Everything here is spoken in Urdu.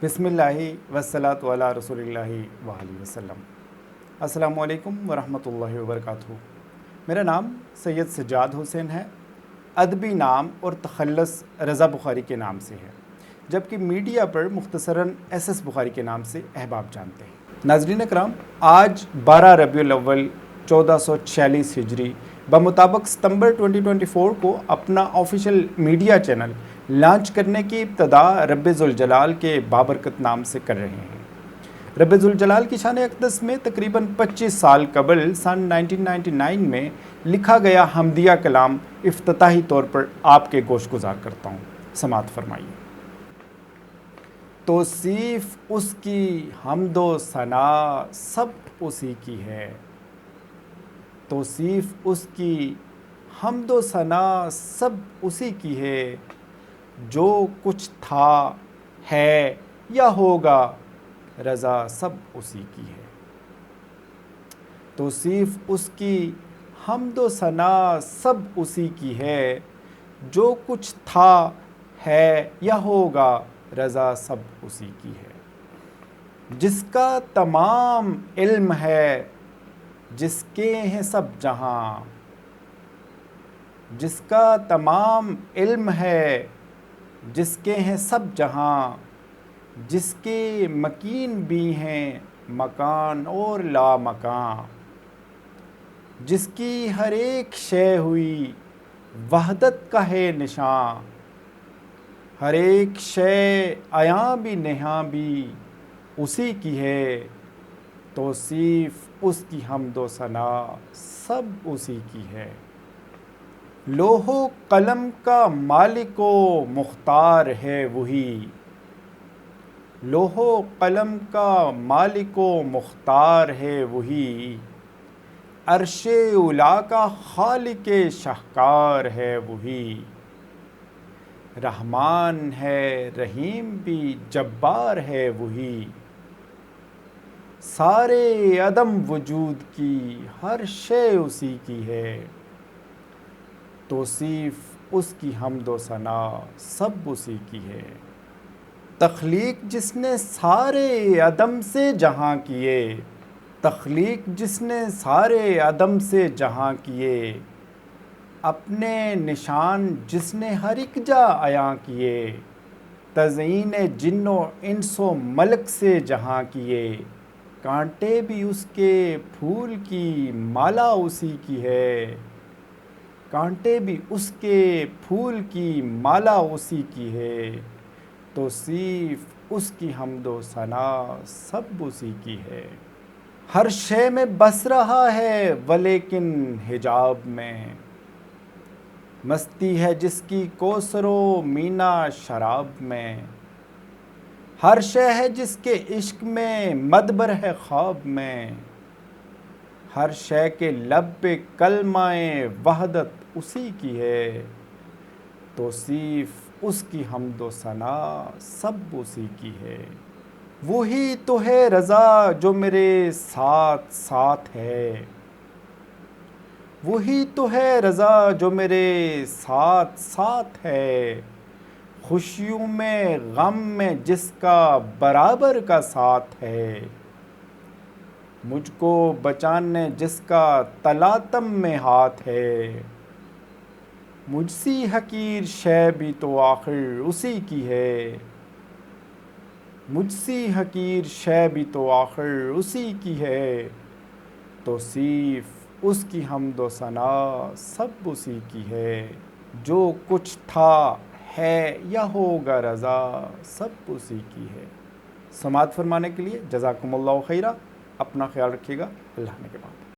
بسم اللہ والصلاۃ علی رسول اللہ وآلہ وسلم۔ السلام علیکم ورحمۃ اللہ وبرکاتہ۔ میرا نام سید سجاد حسین ہے۔ ادبی نام اور تخلص رضا بخاری کے نام سے ہے، جبکہ میڈیا پر مختصراً ایس ایس بخاری کے نام سے احباب جانتے ہیں۔ ناظرین اکرام، آج 12 ربیع الاول 1446 ہجری بمطابق ستمبر 2024 کو اپنا آفیشیل میڈیا چینل لانچ کرنے کی ابتدا رب ذوالجلال کے بابرکت نام سے کر رہے ہیں۔ رب ذوالجلال کی شان اقدس میں تقریباً 25 سال قبل سن 1999 میں لکھا گیا حمدیہ کلام افتتاحی طور پر آپ کے گوش گزار کرتا ہوں، سماعت فرمائیے۔ توصیف اس کی حمد و ثنا سب اسی کی ہے، توصیف اس کی حمد و ثنا سب اسی کی ہے، جو کچھ تھا ہے یا ہوگا رضا سب اسی کی ہے۔ توصیف اس کی حمد و ثنا سب اسی کی ہے، جو کچھ تھا ہے یا ہوگا رضا سب اسی کی ہے۔ جس کا تمام علم ہے، جس کے ہیں سب جہاں، جس کا تمام علم ہے، جس کے ہیں سب جہاں، جس کے مکین بھی ہیں مکان اور لا مکان، جس کی ہر ایک شے ہوئی وحدت کا ہے نشان، ہر ایک شے عیاں بھی نہاں بھی اسی کی ہے، توصیف اس کی حمد و ثنا سب اسی کی ہے۔ لوح و قلم کا مالک و مختار ہے وہی، لوح و قلم کا مالک و مختار ہے وہی، عرش اولیٰ کا خالق شاہکار ہے وہی، رحمان ہے رحیم بھی جبار ہے وہی، سارے عدم وجود کی ہر شے اسی کی ہے، توصیف اس کی حمد و ثنا سب اسی کی ہے۔ تخلیق جس نے سارے عدم سے جہاں کیے، تخلیق جس نے سارے عدم سے جہاں کیے، اپنے نشان جس نے ہر ایک جا عیاں کیے، تزئین جن و انس و ملک سے جہاں کیے، کانٹے بھی اس کے پھول کی مالا اسی کی ہے، کانٹے بھی اس کے پھول کی مالا اسی کی ہے، توصیف اس کی حمد و ثنا سب اسی کی ہے۔ ہر شے میں بس رہا ہے ولیکن حجاب میں، مستی ہے جس کی کوثر و مینا شراب میں، ہر شے ہے جس کے عشق میں مدبر ہے خواب میں، ہر شے کے لب پہ کلمہ وحدت اسی کی ہے، توصیف اس کی حمد و ثنا سب اسی کی ہے۔ وہی تو ہے رضا جو میرے ساتھ ساتھ ہے، وہی تو ہے رضا جو میرے ساتھ ساتھ ہے، خوشیوں میں غم میں جس کا برابر کا ساتھ ہے، مجھ کو بچانے جس کا تلاطم میں ہاتھ ہے، مجھ سی حقیر شے بھی تو آخر اسی کی ہے، مجھ سی حقیر شے بھی تو آخر اسی کی ہے، توصیف اس کی حمد و ثنا سب اسی کی ہے، جو کچھ تھا ہے یا ہوگا رضا سب اسی کی ہے۔ سماعت فرمانے کے لیے جزاکم اللہ خیرہ۔ اپنا خیال رکھیے گا، اللہ نے کے بعد۔